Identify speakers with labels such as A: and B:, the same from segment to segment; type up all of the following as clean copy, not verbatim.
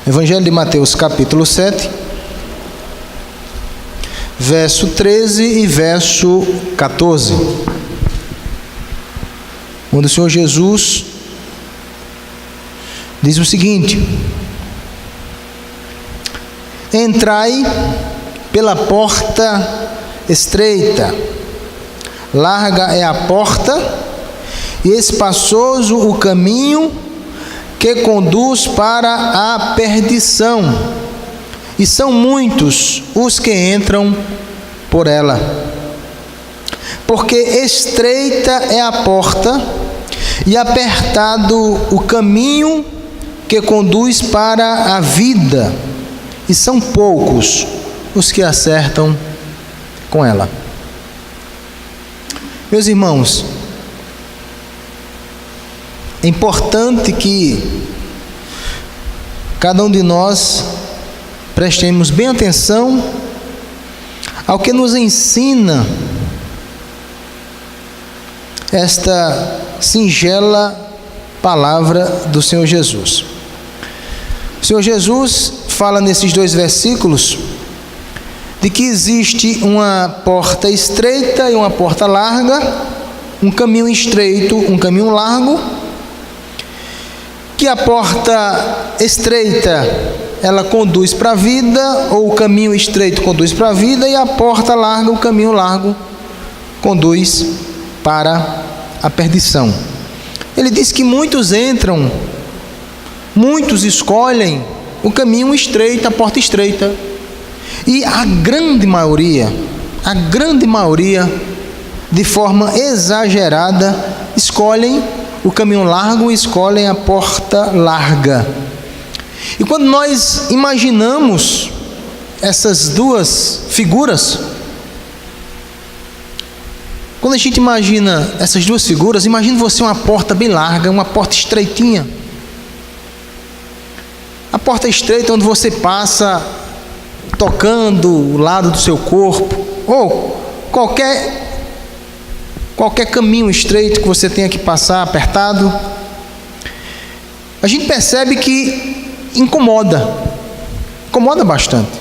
A: Evangelho de Mateus, capítulo 7, verso 13 e verso 14, onde o Senhor Jesus diz o seguinte: entrai pela porta estreita, larga é a porta e espaçoso o caminho que conduz para a perdição, e são muitos os que entram por ela. Porque estreita é a porta e apertado o caminho que conduz para a vida, e são poucos os que acertam com ela. Meus irmãos, é importante que cada um de nós prestemos bem atenção ao que nos ensina esta singela palavra do Senhor Jesus. O Senhor Jesus fala nesses 2 versículos de que existe uma porta estreita e uma porta larga, um caminho estreito, um caminho largo, que a porta estreita ela conduz para a vida, ou o caminho estreito conduz para a vida, e a porta larga, o caminho largo, conduz para a perdição. Ele diz que muitos entram, muitos escolhem o caminho estreito, a porta estreita, e a grande maioria, de forma exagerada, escolhem o caminho largo, escolhem a porta larga. E quando nós imaginamos essas duas figuras, quando a gente imagina essas duas figuras, imagine você uma porta bem larga, uma porta estreitinha. A porta estreita onde você passa tocando o lado do seu corpo, ou qualquer caminho estreito que você tenha que passar, apertado. A gente percebe que incomoda bastante.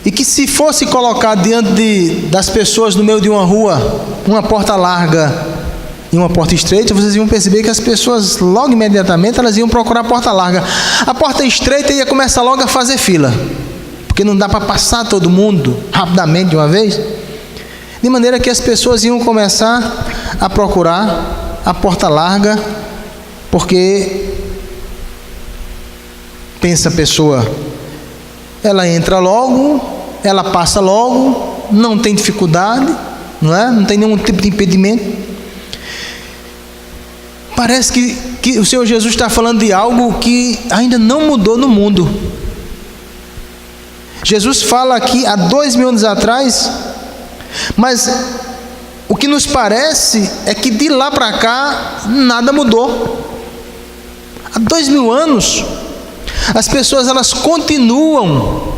A: E que se fosse colocar diante das pessoas no meio de uma rua, uma porta larga e uma porta estreita, vocês iam perceber que as pessoas logo imediatamente elas iam procurar a porta larga. A porta estreita ia começar logo a fazer fila, porque não dá para passar todo mundo rapidamente de uma vez, de maneira que as pessoas iam começar a procurar a porta larga, porque pensa a pessoa, ela entra logo, ela passa logo, não tem dificuldade, não tem nenhum tipo de impedimento. Parece que o Senhor Jesus está falando de algo que ainda não mudou no mundo. Jesus fala aqui há 2000 anos atrás, mas o que nos parece é que de lá para cá nada mudou. Há 2000 anos as pessoas elas continuam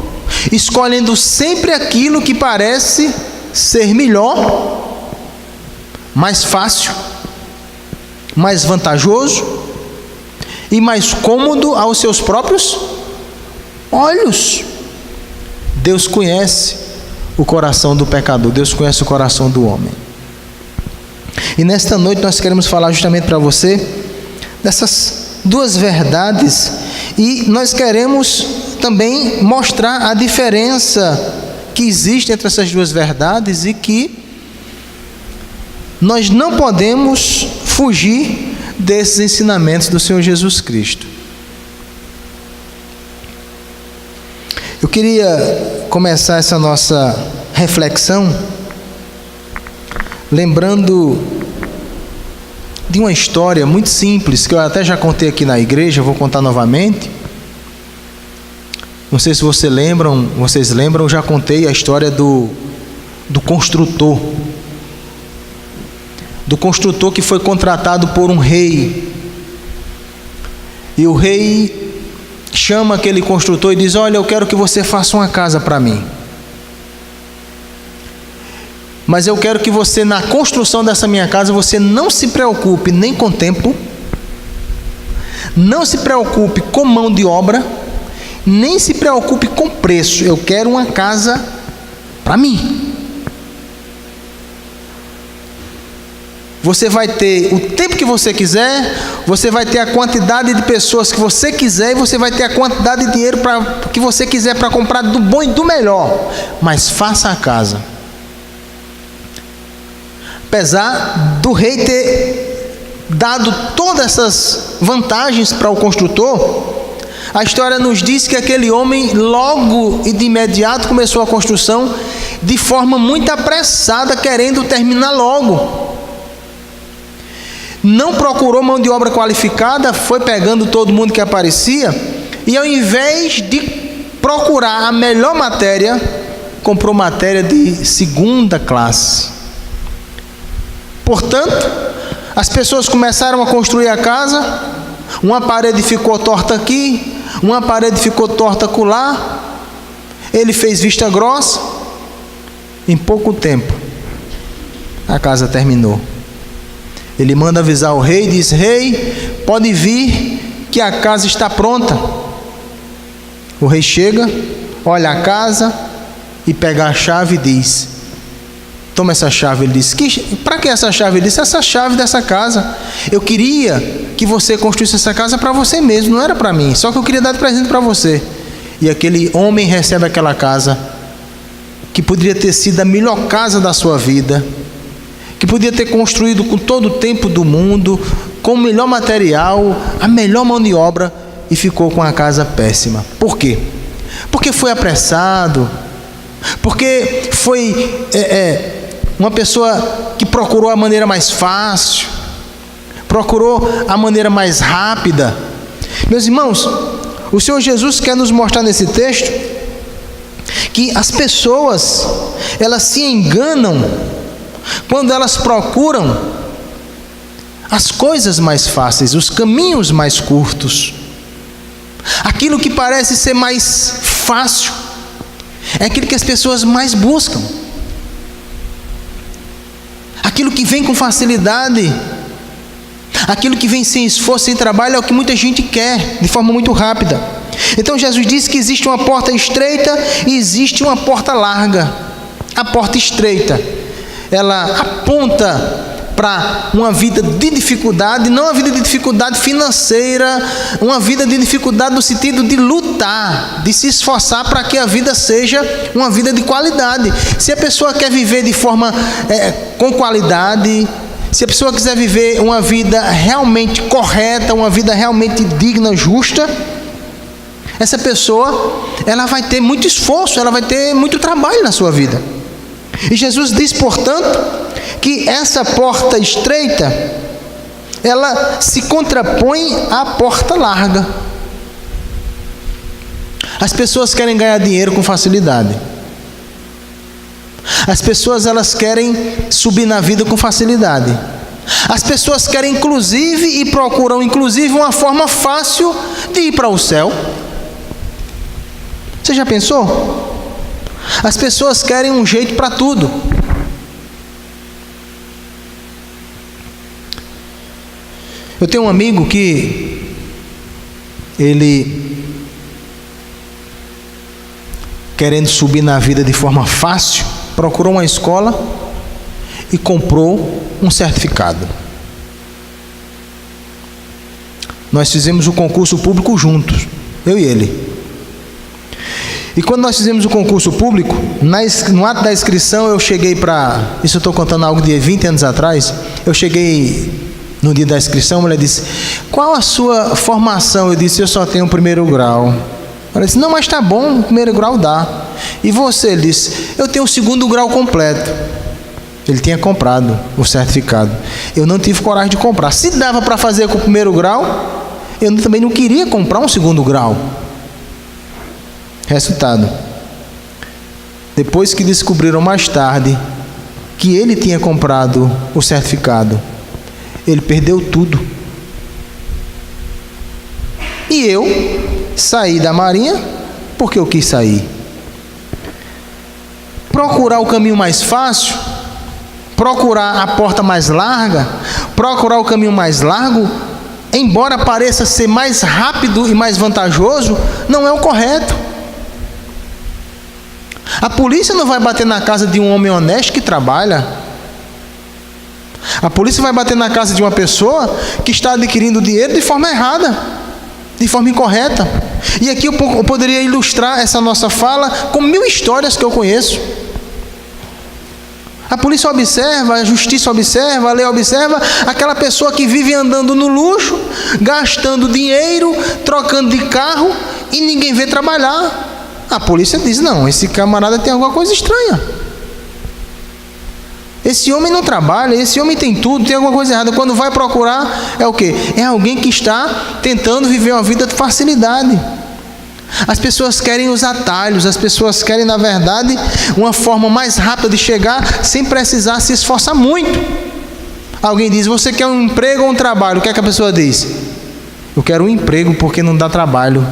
A: escolhendo sempre aquilo que parece ser melhor, mais fácil, mais vantajoso e mais cômodo aos seus próprios olhos. Deus conhece o coração do pecador, Deus conhece o coração do homem. E nesta noite nós queremos falar justamente para você dessas duas verdades, e nós queremos também mostrar a diferença que existe entre essas duas verdades, e que nós não podemos fugir desses ensinamentos do Senhor Jesus Cristo. Eu queria começar essa nossa reflexão lembrando de uma história muito simples, que eu até já contei aqui na igreja, vou contar novamente. Não sei se vocês lembram, eu já contei a história do construtor. Do construtor que foi contratado por um rei. E o rei chama aquele construtor e diz: olha, eu quero que você faça uma casa para mim. Mas eu quero que você, na construção dessa minha casa, você não se preocupe nem com tempo, Não se preocupe com mão de obra, nem se preocupe com preço. Eu quero uma casa para mim. Você vai ter o tempo que você quiser, você vai ter a quantidade de pessoas que você quiser, e você vai ter a quantidade de dinheiro que você quiser para comprar do bom e do melhor. Mas faça a casa. Apesar do rei ter dado todas essas vantagens para o construtor, a história nos diz que aquele homem logo e de imediato começou a construção de forma muito apressada, querendo terminar logo. Não procurou mão de obra qualificada, foi pegando todo mundo que aparecia, e ao invés de procurar a melhor matéria, comprou matéria de segunda classe. Portanto, as pessoas começaram a construir a casa, uma parede ficou torta aqui, uma parede ficou torta acolá, ele fez vista grossa, em pouco tempo a casa terminou. Ele manda avisar o rei, diz: rei, pode vir que a casa está pronta. O rei chega, olha a casa e pega a chave e diz: toma essa chave. Ele diz: para que essa chave? Ele disse: essa chave dessa casa. Eu queria que você construísse essa casa para você mesmo, não era para mim, só que eu queria dar de presente para você. E aquele homem recebe aquela casa, que poderia ter sido a melhor casa da sua vida, que podia ter construído com todo o tempo do mundo, com o melhor material, a melhor mão de obra, e ficou com a casa péssima. Por quê? Porque foi apressado, porque foi uma pessoa que procurou a maneira mais fácil, procurou a maneira mais rápida. Meus irmãos, o Senhor Jesus quer nos mostrar nesse texto que as pessoas, elas se enganam quando elas procuram as coisas mais fáceis, os caminhos mais curtos. Aquilo que parece ser mais fácil é aquilo que as pessoas mais buscam. Aquilo que vem com facilidade, aquilo que vem sem esforço, sem trabalho, é o que muita gente quer, de forma muito rápida. Então Jesus disse que existe uma porta estreita e existe uma porta larga. A porta estreita, ela aponta para uma vida de dificuldade, não uma vida de dificuldade financeira, uma vida de dificuldade no sentido de lutar, de se esforçar para que a vida seja uma vida de qualidade. Se a pessoa quer viver de forma com qualidade, se a pessoa quiser viver uma vida realmente correta, uma vida realmente digna, justa, essa pessoa, ela vai ter muito esforço, ela vai ter muito trabalho na sua vida. E Jesus diz, portanto, que essa porta estreita, ela se contrapõe à porta larga. As pessoas querem ganhar dinheiro com facilidade. As pessoas, elas querem subir na vida com facilidade. As pessoas querem inclusive, e procuram inclusive, uma forma fácil de ir para o céu. Você já pensou? As pessoas querem um jeito para tudo. Eu tenho um amigo que ele, querendo subir na vida de forma fácil, procurou uma escola e comprou um certificado. Nós fizemos o concurso público juntos, eu e ele. E quando nós fizemos o concurso público, no ato da inscrição eu cheguei para... Isso eu estou contando algo de 20 anos atrás. Eu cheguei no dia da inscrição, a mulher disse: qual a sua formação? Eu disse: eu só tenho o primeiro grau. Ela disse: não, mas está bom, o primeiro grau dá. E você? Ele disse: eu tenho o segundo grau completo. Ele tinha comprado o certificado. Eu não tive coragem de comprar. Se dava para fazer com o primeiro grau, eu também não queria comprar um segundo grau. Resultado: depois que descobriram mais tarde que ele tinha comprado o certificado, ele perdeu tudo. E eu saí da Marinha porque eu quis sair. Procurar o caminho mais fácil, procurar a porta mais larga, procurar o caminho mais largo, embora pareça ser mais rápido e mais vantajoso, não é o correto. A polícia não vai bater na casa de um homem honesto que trabalha. A polícia vai bater na casa de uma pessoa que está adquirindo dinheiro de forma errada, de forma incorreta. E aqui eu poderia ilustrar essa nossa fala com 1000 histórias que eu conheço. A polícia observa, a justiça observa, a lei observa aquela pessoa que vive andando no luxo, gastando dinheiro, trocando de carro e ninguém vê trabalhar. A polícia diz: não, esse camarada tem alguma coisa estranha. Esse homem não trabalha, esse homem tem tudo, tem alguma coisa errada. Quando vai procurar, é o quê? É alguém que está tentando viver uma vida de facilidade. As pessoas querem os atalhos, as pessoas querem, na verdade, uma forma mais rápida de chegar sem precisar se esforçar muito. Alguém diz: você quer um emprego ou um trabalho? O que é que a pessoa diz? Eu quero um emprego porque não dá trabalho,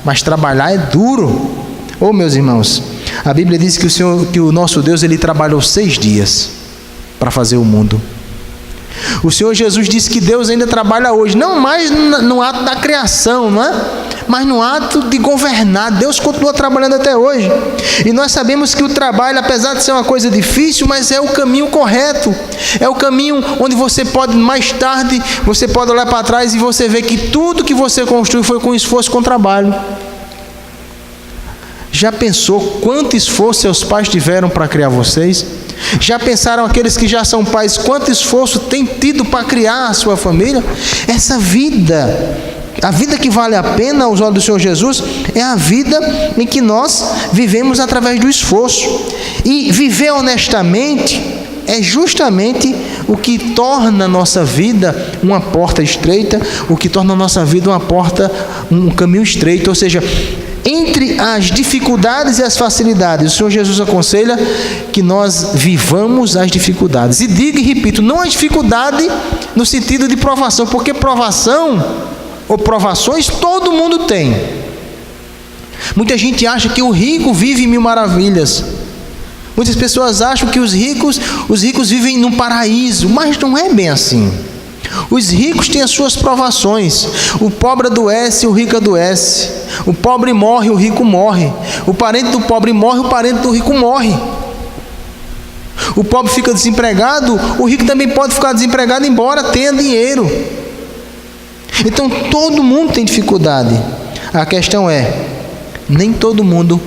A: mas trabalhar é duro. Oh, meus irmãos, a Bíblia diz que o nosso Deus, Ele trabalhou 6 dias para fazer o mundo. O Senhor Jesus disse que Deus ainda trabalha hoje, não mais no ato da criação, não é? Mas no ato de governar. Deus continua trabalhando até hoje. E nós sabemos que o trabalho, apesar de ser uma coisa difícil, mas é o caminho correto. É o caminho onde você pode, mais tarde, você pode olhar para trás e você ver que tudo que você construiu foi com esforço, com trabalho. Já pensou quanto esforço seus pais tiveram para criar vocês? Já pensaram aqueles que já são pais, quanto esforço tem tido para criar a sua família? Essa vida, a vida que vale a pena aos olhos do Senhor Jesus, é a vida em que nós vivemos através do esforço. E viver honestamente é justamente o que torna a nossa vida uma porta estreita, o que torna a nossa vida um caminho estreito. Ou seja, entre as dificuldades e as facilidades, o Senhor Jesus aconselha que nós vivamos as dificuldades. E digo e repito, não a dificuldade no sentido de provação, porque provação ou provações todo mundo tem. Muita gente acha que o rico vive em 1000 maravilhas. Muitas pessoas acham que os ricos vivem num paraíso, mas não é bem assim. Os ricos têm as suas provações. O pobre adoece, o rico adoece. O pobre morre, o rico morre. O parente do pobre morre, o parente do rico morre. O pobre fica desempregado, o rico também pode ficar desempregado, embora tenha dinheiro. Então todo mundo tem dificuldade. A questão é, nem todo mundo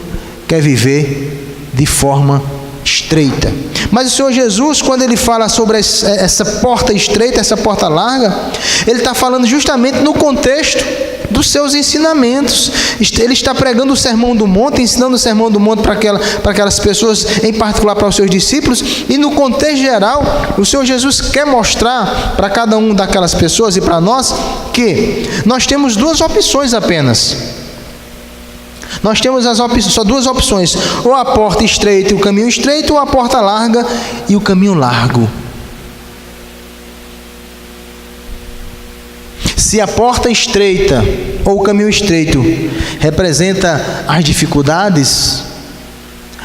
A: quer viver de forma estreita. Mas o Senhor Jesus, quando Ele fala sobre essa porta estreita, essa porta larga, Ele está falando justamente no contexto dos seus ensinamentos. Ele está pregando o Sermão do Monte, ensinando o Sermão do Monte para aquelas pessoas, em particular para os seus discípulos, e no contexto geral, o Senhor Jesus quer mostrar para cada um daquelas pessoas e para nós, que nós temos 2 opções apenas. Nós temos só 2 opções: ou a porta estreita e o caminho estreito, ou a porta larga e o caminho largo. Se a porta estreita ou o caminho estreito representa as dificuldades,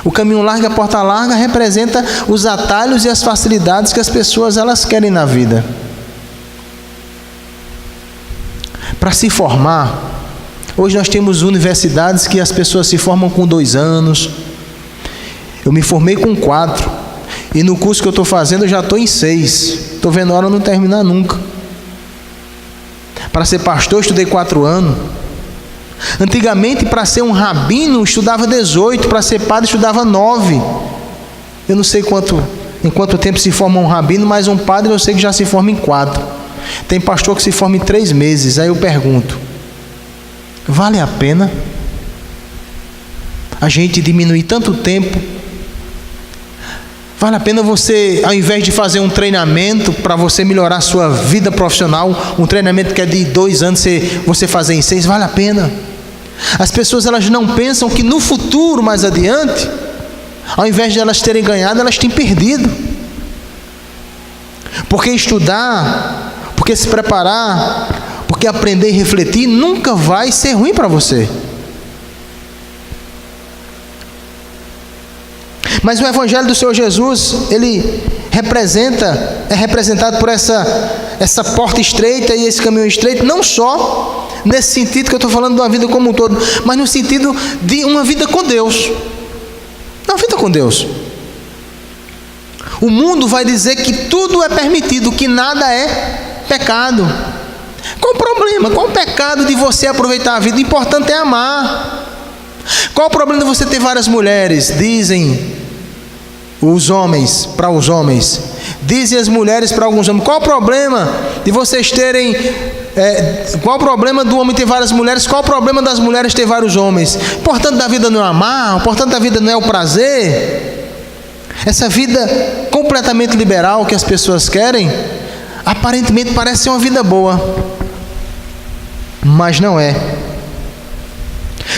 A: o caminho largo e a porta larga representa os atalhos e as facilidades que as pessoas elas querem na vida. Para se formar, hoje nós temos universidades que as pessoas se formam com 2 anos. Eu me formei com 4. E no curso que eu estou fazendo eu já estou em 6. Estou vendo a hora de não terminar nunca. Para ser pastor eu estudei 4 anos. Antigamente, para ser um rabino, eu estudava 18. Para ser padre, eu estudava 9. Eu não sei em quanto tempo se forma um rabino, mas um padre eu sei que já se forma em 4. Tem pastor que se forma em 3 meses. Aí eu pergunto: vale a pena a gente diminuir tanto tempo? Vale a pena você, ao invés de fazer um treinamento para você melhorar a sua vida profissional, um treinamento que é de 2 anos, você fazer em 6, vale a pena? As pessoas elas não pensam que no futuro, mais adiante, ao invés de elas terem ganhado, elas têm perdido. Porque estudar, porque se preparar, porque aprender e refletir nunca vai ser ruim para você. Mas o Evangelho do Senhor Jesus, ele é representado por essa porta estreita e esse caminho estreito, não só nesse sentido que eu estou falando de uma vida como um todo, mas no sentido de uma vida com Deus. Uma vida com Deus. O mundo vai dizer que tudo é permitido, que nada é pecado. Qual o problema? Qual o pecado de você aproveitar a vida? O importante é amar. Qual o problema de você ter várias mulheres? Dizem os homens para os homens, dizem as mulheres para alguns homens. Qual o problema de vocês terem qual o problema do homem ter várias mulheres? Qual o problema das mulheres ter vários homens? O importante da vida não é amar, o importante da vida não é o prazer. Essa vida completamente liberal que as pessoas querem, aparentemente parece ser uma vida boa, mas não é.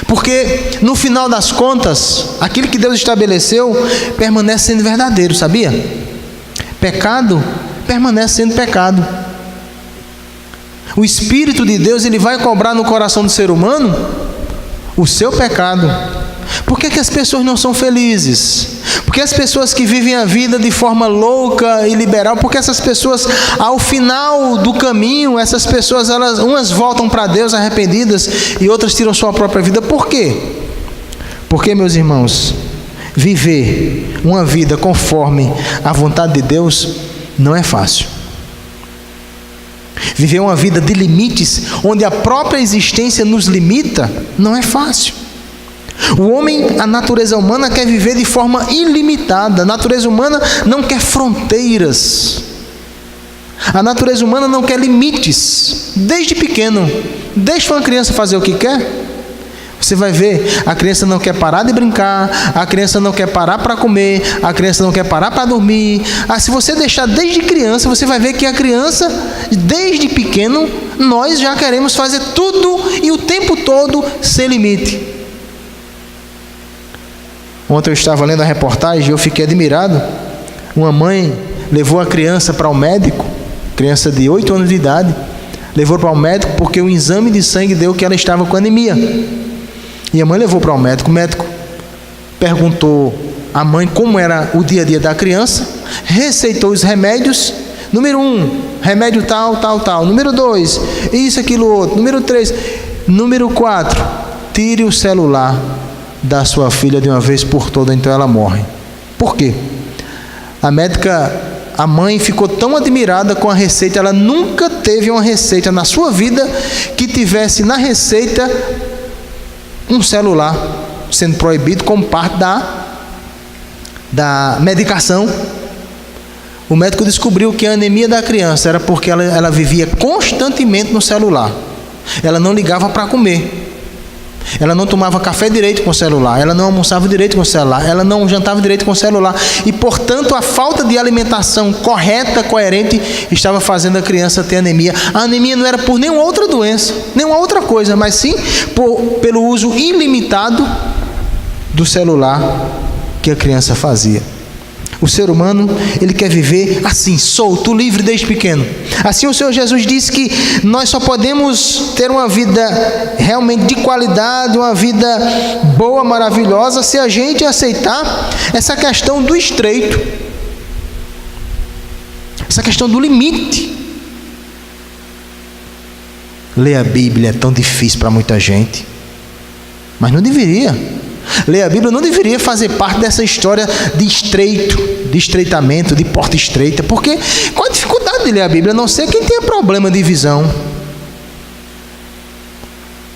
A: Porque no final das contas, aquilo que Deus estabeleceu permanece sendo verdadeiro, sabia? Pecado permanece sendo pecado. O Espírito de Deus, ele vai cobrar no coração do ser humano o seu pecado. Por que as pessoas não são felizes? Porque as pessoas que vivem a vida de forma louca e liberal, porque essas pessoas, ao final do caminho, essas pessoas, umas voltam para Deus arrependidas e outras tiram sua própria vida. Por quê? Porque, meus irmãos, viver uma vida conforme a vontade de Deus não é fácil. Viver uma vida de limites, onde a própria existência nos limita, não é fácil. O homem, a natureza humana quer viver de forma ilimitada. A natureza humana não quer fronteiras. A natureza humana não quer limites. Desde pequeno, deixa uma criança fazer o que quer. Você vai ver, a criança não quer parar de brincar, a criança não quer parar para comer, a criança não quer parar para dormir. Se você deixar desde criança, você vai ver que a criança, desde pequeno, nós já queremos fazer tudo e o tempo todo sem limite. Ontem eu estava lendo a reportagem e eu fiquei admirado. Uma mãe levou a criança para o médico, criança de 8 anos de idade, levou para o médico porque o exame de sangue deu que ela estava com anemia. E a mãe levou para o médico perguntou à mãe como era o dia a dia da criança, receitou os remédios. Número 1, remédio tal, tal, tal. Número 2, isso, aquilo, outro. Número 3, número 4, tire o celular da sua filha de uma vez por todas, então ela morre. Por quê? A mãe ficou tão admirada com a receita, ela nunca teve uma receita na sua vida que tivesse na receita um celular sendo proibido como parte da medicação. O médico descobriu que a anemia da criança era porque ela vivia constantemente no celular. Ela não ligava para comer. Ela não tomava café direito com o celular, ela não almoçava direito com o celular, ela não jantava direito com o celular. E, portanto, a falta de alimentação correta, coerente, estava fazendo a criança ter anemia. A anemia não era por nenhuma outra doença, nenhuma outra coisa, mas sim pelo uso ilimitado do celular que a criança fazia. O ser humano, ele quer viver assim, solto, livre desde pequeno. Assim o Senhor Jesus disse que nós só podemos ter uma vida realmente de qualidade, uma vida boa, maravilhosa, se a gente aceitar essa questão do estreito, essa questão do limite. Ler a Bíblia é tão difícil para muita gente, mas não deveria. Ler a Bíblia não deveria fazer parte dessa história de estreitamento, de porta estreita. Porque qual a dificuldade de ler a Bíblia? A não ser quem tenha problema de visão.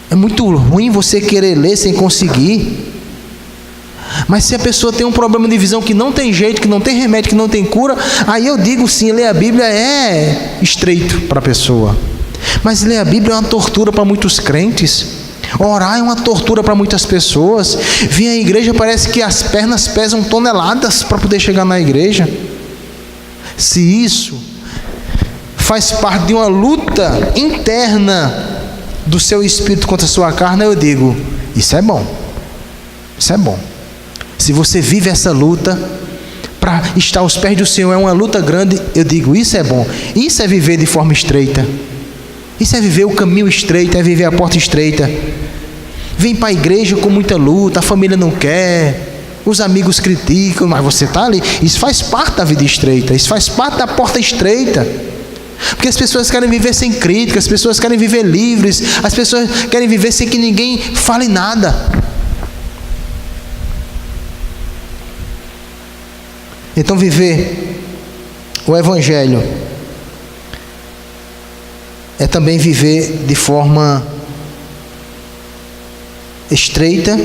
A: É muito ruim você querer ler sem conseguir. Mas se a pessoa tem um problema de visão que não tem jeito, que não tem remédio, que não tem cura, aí eu digo sim, ler a Bíblia é estreito para a pessoa. Mas ler a Bíblia é uma tortura para muitos crentes. Orar é uma tortura para muitas pessoas. Vir à igreja parece que as pernas pesam toneladas para poder chegar na igreja. Se isso faz parte de uma luta interna do seu espírito contra a sua carne, eu digo, isso é bom. Isso é bom. Se você vive essa luta para estar aos pés do Senhor, é uma luta grande, eu digo, isso é bom. Isso é viver de forma estreita. Isso é viver o caminho estreito, é viver a porta estreita. Vem para a igreja com muita luta, a família não quer, Os amigos criticam, mas você está ali. Isso faz parte da vida estreita, isso faz parte da porta estreita. Porque as pessoas querem viver sem crítica, as pessoas querem viver livres, as pessoas querem viver sem que ninguém fale nada. Então viver o Evangelho é também viver de forma estreita,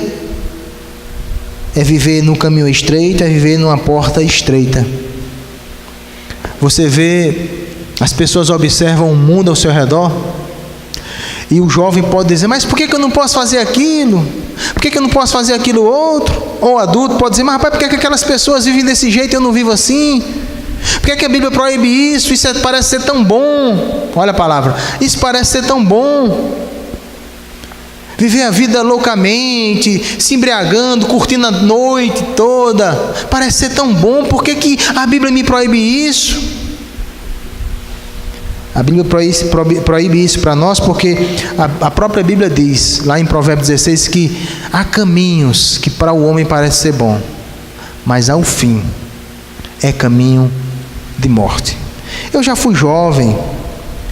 A: é viver no caminho estreito, é viver numa porta estreita. Você vê, as pessoas observam o mundo ao seu redor, e o jovem pode dizer, mas por que eu não posso fazer aquilo? Por que eu não posso fazer aquilo outro? Ou o adulto pode dizer, mas rapaz, por que aquelas pessoas vivem desse jeito e eu não vivo assim? Por que a Bíblia proíbe isso? Isso parece ser tão bom. Olha a palavra, isso parece ser tão bom. Viver a vida loucamente, se embriagando, curtindo a noite toda, parece ser tão bom. Por que a Bíblia me proíbe isso? A Bíblia proíbe isso para nós porque a própria Bíblia diz, lá em Provérbios 16, que há caminhos que para o homem parece ser bom, mas ao fim é caminho de morte. Eu já fui jovem,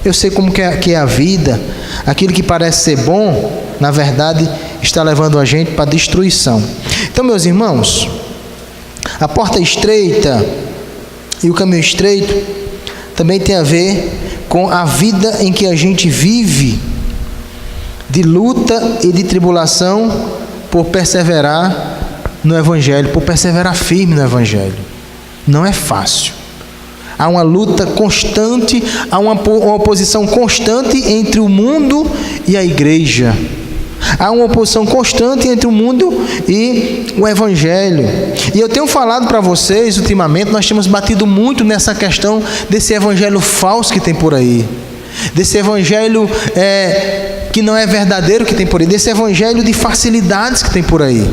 A: eu sei como que é a vida. Aquilo que parece ser bom, na verdade, está levando a gente para a destruição. Então, meus irmãos, a porta estreita e o caminho estreito também tem a ver com a vida em que a gente vive, de luta e de tribulação, por perseverar no Evangelho, por perseverar firme no Evangelho. Não é fácil. Há uma luta constante, há uma oposição constante entre o mundo e a igreja. Há uma oposição constante entre o mundo e o Evangelho. E eu tenho falado para vocês, ultimamente, nós temos batido muito nessa questão desse evangelho falso que tem por aí. Desse evangelho que não é verdadeiro que tem por aí. Desse evangelho de facilidades que tem por aí.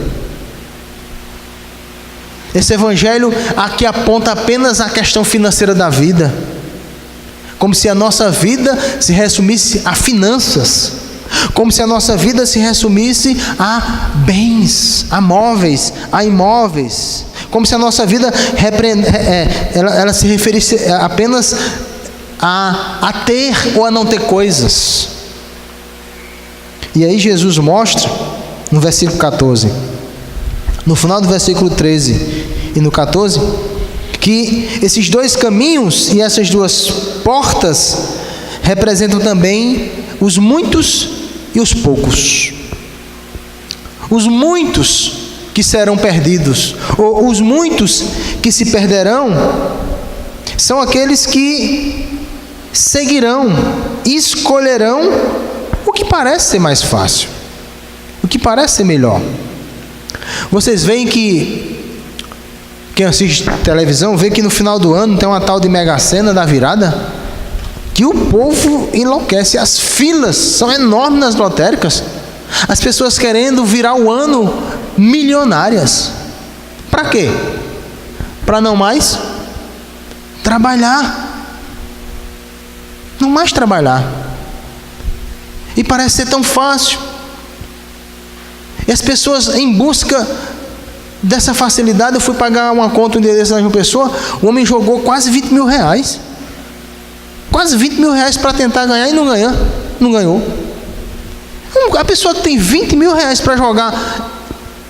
A: Esse evangelho aqui aponta apenas a questão financeira da vida. Como se a nossa vida se resumisse a finanças. Como se a nossa vida se resumisse a bens, a móveis, a imóveis. Como se a nossa vida ela se referisse apenas a ter ou a não ter coisas. E aí Jesus mostra, no versículo 14, no final do versículo 13 e no 14, que esses dois caminhos e essas duas portas representam também os muitos e os poucos. Os muitos que serão perdidos, ou os muitos que se perderão, são aqueles que seguirão, escolherão o que parece ser mais fácil, o que parece ser melhor. Vocês veem que quem assiste televisão vê que no final do ano tem uma tal de Mega Sena da virada, que o povo enlouquece. As filas são enormes nas lotéricas, as pessoas querendo virar o ano milionárias. Para quê? Para não mais trabalhar. Não mais trabalhar. E parece ser tão fácil. E as pessoas em busca dessa facilidade. Eu fui pagar uma conta um dia desse na Pessoa, o homem jogou quase 20 mil reais. Quase 20 mil reais para tentar ganhar e não ganhou. A pessoa que tem 20 mil reais para jogar,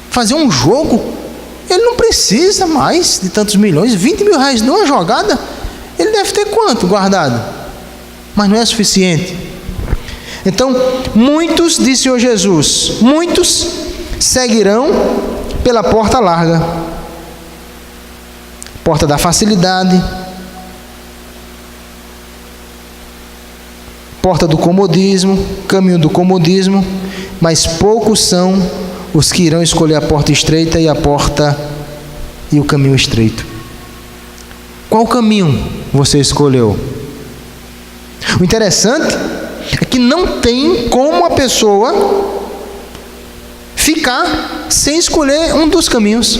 A: fazer um jogo, ele não precisa mais de tantos milhões. 20 mil reais numa jogada, ele deve ter quanto guardado? Mas não é suficiente. Então, muitos, disse o Senhor Jesus, muitos seguirão pela porta larga, porta da facilidade, porta do comodismo, caminho do comodismo, mas poucos são os que irão escolher a porta estreita e o caminho estreito. Qual caminho você escolheu? O interessante é que não tem como a pessoa ficar sem escolher um dos caminhos,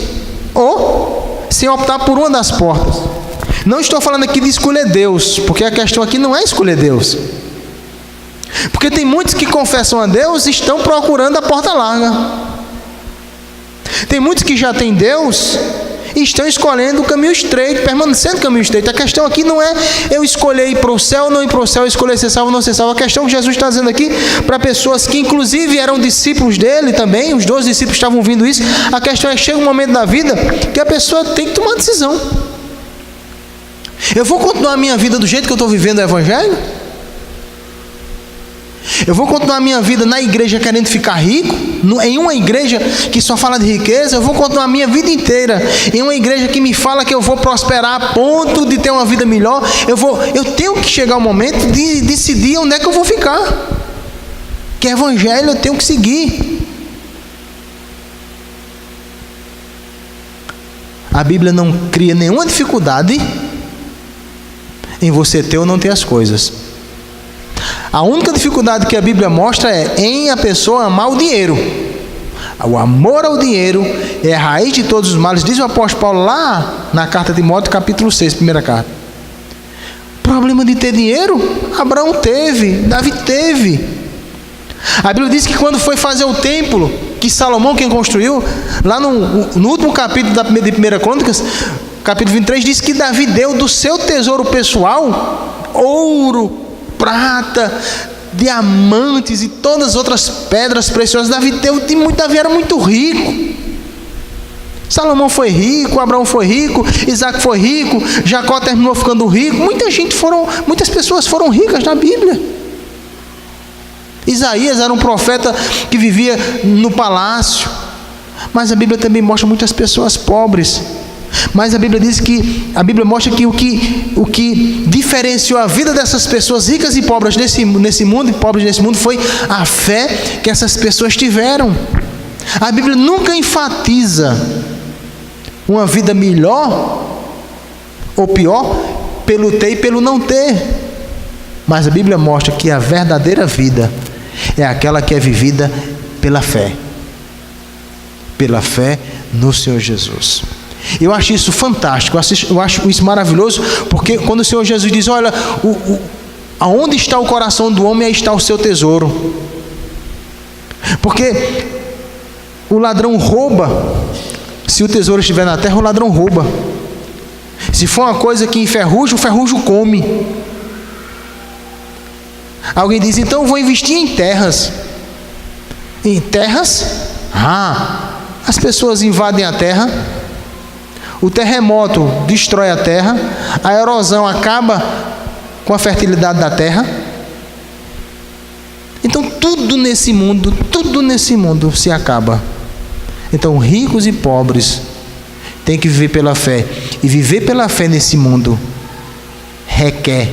A: ou sem optar por uma das portas. Não estou falando aqui de escolher Deus, porque a questão aqui não é escolher Deus. Porque tem muitos que confessam a Deus e estão procurando a porta larga. Tem muitos que já têm Deus e estão escolhendo o caminho estreito, permanecendo no caminho estreito. A questão aqui não é eu escolher ir para o céu ou não ir para o céu, escolher ser salvo ou não ser salvo. A questão que Jesus está dizendo aqui, para pessoas que inclusive eram discípulos dele também, os 12 discípulos estavam ouvindo isso, a questão é que chega um momento da vida que a pessoa tem que tomar decisão. Eu vou continuar a minha vida do jeito que eu estou vivendo o Evangelho? Eu vou continuar a minha vida na igreja querendo ficar rico, em uma igreja que só fala de riqueza? Eu vou continuar a minha vida inteira em uma igreja que me fala que eu vou prosperar a ponto de ter uma vida melhor? Eu tenho que chegar ao momento de decidir onde é que eu vou ficar. Que evangelho eu tenho que seguir. A Bíblia não cria nenhuma dificuldade em você ter ou não ter as coisas. A única dificuldade que a Bíblia mostra é em a pessoa amar o dinheiro. O amor ao dinheiro é a raiz de todos os males, diz o apóstolo Paulo lá na carta de Timóteo, capítulo 6, primeira carta. Problema de ter dinheiro? Abraão teve, Davi teve. A Bíblia diz que quando foi fazer o templo, que Salomão quem construiu, lá no último capítulo de 1 Crônicas, capítulo 23, diz que Davi deu do seu tesouro pessoal ouro, prata, diamantes e todas as outras pedras preciosas. Davi era muito rico. Salomão foi rico, Abraão foi rico, Isaac foi rico, Jacó terminou ficando rico. Muitas pessoas foram ricas na Bíblia. Isaías era um profeta que vivia no palácio, mas a Bíblia também mostra muitas pessoas pobres. Mas a Bíblia mostra que o que diferenciou a vida dessas pessoas ricas e pobres nesse mundo foi a fé que essas pessoas tiveram. A Bíblia nunca enfatiza uma vida melhor ou pior pelo ter e pelo não ter. Mas a Bíblia mostra que a verdadeira vida é aquela que é vivida pela fé. Pela fé no Senhor Jesus. Eu acho isso fantástico, eu acho isso maravilhoso, porque quando o Senhor Jesus diz, olha, aonde está o coração do homem, aí está o seu tesouro. Porque o ladrão rouba, se o tesouro estiver na terra, o ladrão rouba. Se for uma coisa que enferruja, o ferrujo come. Alguém diz, então eu vou investir em terras. Em terras? As pessoas invadem a terra. O terremoto destrói a terra, a erosão acaba com a fertilidade da terra. Então tudo nesse mundo se acaba. Então ricos e pobres têm que viver pela fé. E viver pela fé nesse mundo requer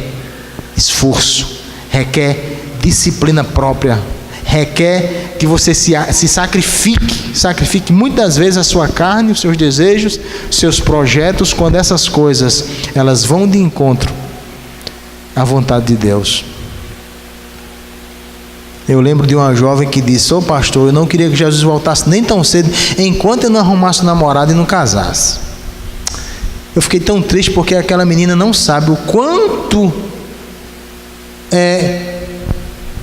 A: esforço, requer disciplina própria, requer que você se sacrifique muitas vezes a sua carne, os seus desejos, os seus projetos, quando essas coisas elas vão de encontro à vontade de Deus. Eu lembro de uma jovem que disse, pastor, eu não queria que Jesus voltasse nem tão cedo, enquanto eu não arrumasse um namorado e não casasse. Eu fiquei tão triste porque aquela menina não sabe o quanto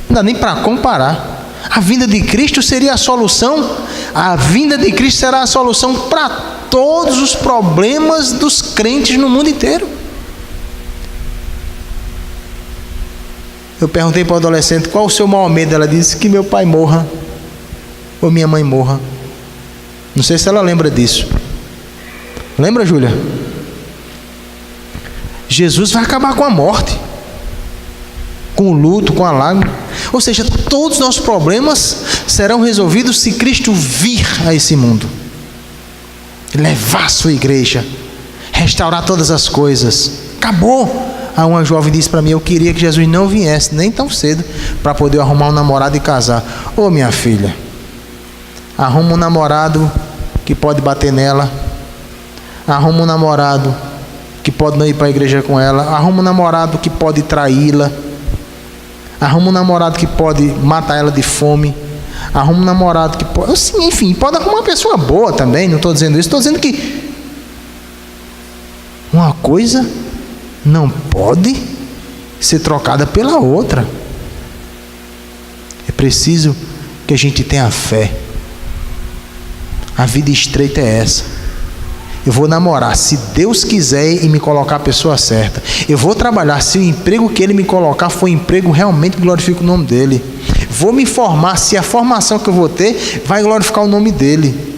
A: não dá nem para comparar. A vinda de Cristo seria a solução. A vinda de Cristo será a solução para todos os problemas dos crentes no mundo inteiro. Eu perguntei para o adolescente qual o seu maior medo. Ela disse que meu pai morra ou minha mãe morra. Não sei se ela lembra disso. Lembra, Júlia? Jesus vai acabar com a morte, com o luto, com a lágrima. Ou seja, todos os nossos problemas serão resolvidos se Cristo vir a esse mundo, levar a sua igreja, restaurar todas as coisas. Acabou. Uma jovem disse para mim, eu queria que Jesus não viesse nem tão cedo para poder arrumar um namorado e casar. Minha filha, arruma um namorado que pode bater nela, arruma um namorado que pode não ir para a igreja com ela, arruma um namorado que pode traí-la, arruma um namorado que pode matar ela de fome, arruma um namorado que pode, assim, enfim, pode arrumar uma pessoa boa também. Não estou dizendo isso, estou dizendo que uma coisa não pode ser trocada pela outra. É preciso que a gente tenha fé. A vida estreita é essa. Eu vou namorar, se Deus quiser, e me colocar a pessoa certa. Eu vou trabalhar, se o emprego que Ele me colocar for um emprego realmente que glorifica o nome dEle. Vou me formar, se a formação que eu vou ter vai glorificar o nome dEle.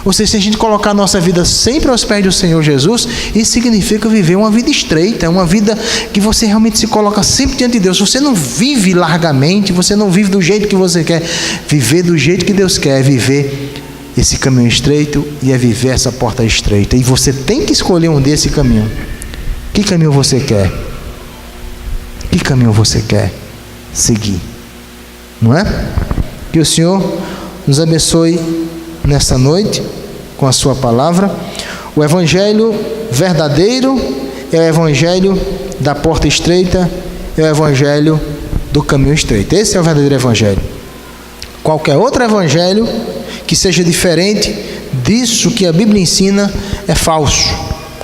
A: Ou seja, se a gente colocar a nossa vida sempre aos pés do Senhor Jesus, isso significa viver uma vida estreita, uma vida que você realmente se coloca sempre diante de Deus. Você não vive largamente, você não vive do jeito que você quer, viver do jeito que Deus quer, viver esse caminho estreito, e é viver essa porta estreita. E você tem que escolher um desse caminho. Que caminho você quer? Que caminho você quer seguir? Não é? Que o Senhor nos abençoe nessa noite com a sua palavra. O evangelho verdadeiro é o evangelho da porta estreita, é o evangelho do caminho estreito. Esse é o verdadeiro evangelho. Qualquer outro evangelho que seja diferente disso que a Bíblia ensina é falso.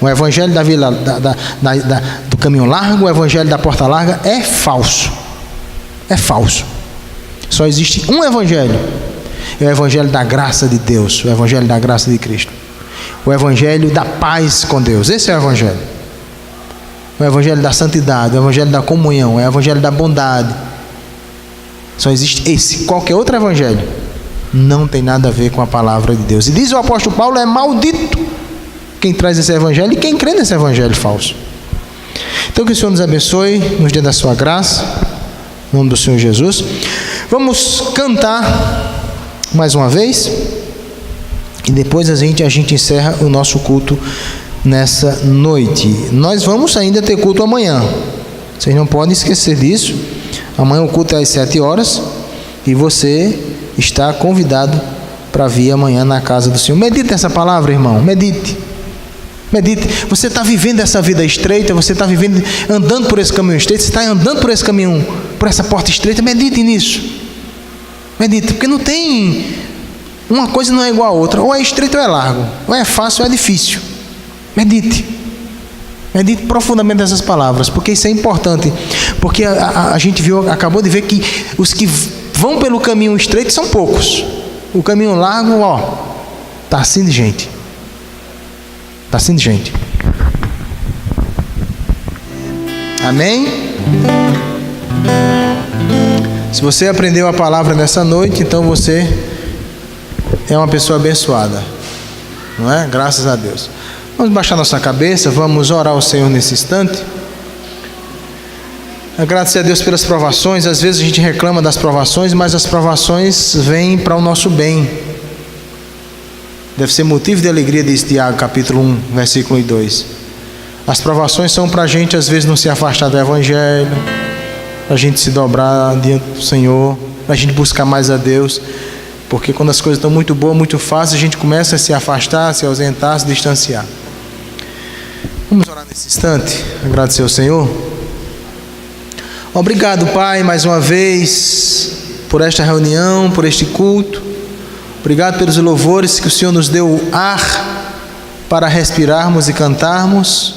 A: O evangelho do caminho largo, o evangelho da porta larga é falso. É falso. Só existe um evangelho. É o evangelho da graça de Deus, o evangelho da graça de Cristo, o evangelho da paz com Deus. Esse é o evangelho. O evangelho da santidade, o evangelho da comunhão, o evangelho da bondade. Só existe esse. Qualquer outro evangelho não tem nada a ver com a palavra de Deus. E diz o apóstolo Paulo: é maldito quem traz esse evangelho e quem crê nesse evangelho falso. Então que o Senhor nos abençoe, nos dê da sua graça, em nome do Senhor Jesus. Vamos cantar mais uma vez, e depois a gente encerra o nosso culto nessa noite. Nós vamos ainda ter culto amanhã, vocês não podem esquecer disso. Amanhã o culto é às 7 horas, e você está convidado para vir amanhã na casa do Senhor. Medite essa palavra, irmão, medite. Você está vivendo essa vida estreita, você está vivendo, andando por esse caminho estreito, você está andando por esse caminho, por essa porta estreita. Medite nisso. Medita, porque não tem, uma coisa não é igual a outra, ou é estreito ou é largo, ou é fácil ou é difícil. Medite profundamente nessas palavras, porque isso é importante, porque a gente acabou de ver que os que vão pelo caminho estreito são poucos. O caminho largo, está assim de gente. Amém? Se você aprendeu a palavra nessa noite, então você é uma pessoa abençoada, não é? Graças a Deus. Vamos baixar nossa cabeça, vamos orar ao Senhor nesse instante. Agradecer a Deus pelas provações. Às vezes a gente reclama das provações, mas as provações vêm para o nosso bem. Deve ser motivo de alegria, diz Tiago, capítulo 1, versículo 2. As provações são para a gente, às vezes, não se afastar do Evangelho, para a gente se dobrar diante do Senhor, para a gente buscar mais a Deus, porque quando as coisas estão muito boas, muito fáceis, a gente começa a se afastar, se ausentar, se distanciar. Vamos orar nesse instante, agradecer ao Senhor. Obrigado, Pai, mais uma vez, por esta reunião, por este culto. Obrigado pelos louvores que o Senhor nos deu ar para respirarmos e cantarmos.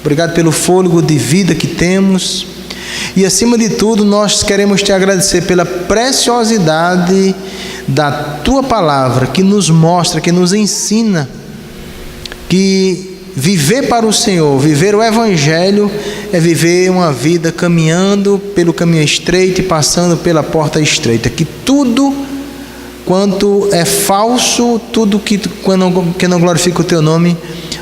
A: Obrigado pelo fôlego de vida que temos. E acima de tudo, nós queremos te agradecer pela preciosidade da tua palavra, que nos mostra, que nos ensina que viver para o Senhor, viver o Evangelho, é viver uma vida caminhando pelo caminho estreito e passando pela porta estreita. Que tudo quanto é falso, tudo que não glorifica o teu nome,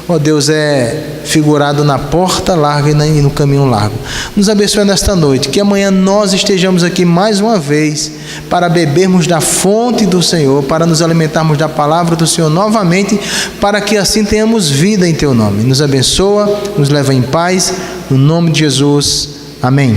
A: ó Deus, é figurado na porta larga e no caminho largo. Nos abençoe nesta noite, que amanhã nós estejamos aqui mais uma vez para bebermos da fonte do Senhor, para nos alimentarmos da palavra do Senhor novamente, para que assim tenhamos vida em teu nome. Nos abençoa, nos leva em paz, no nome de Jesus, amém.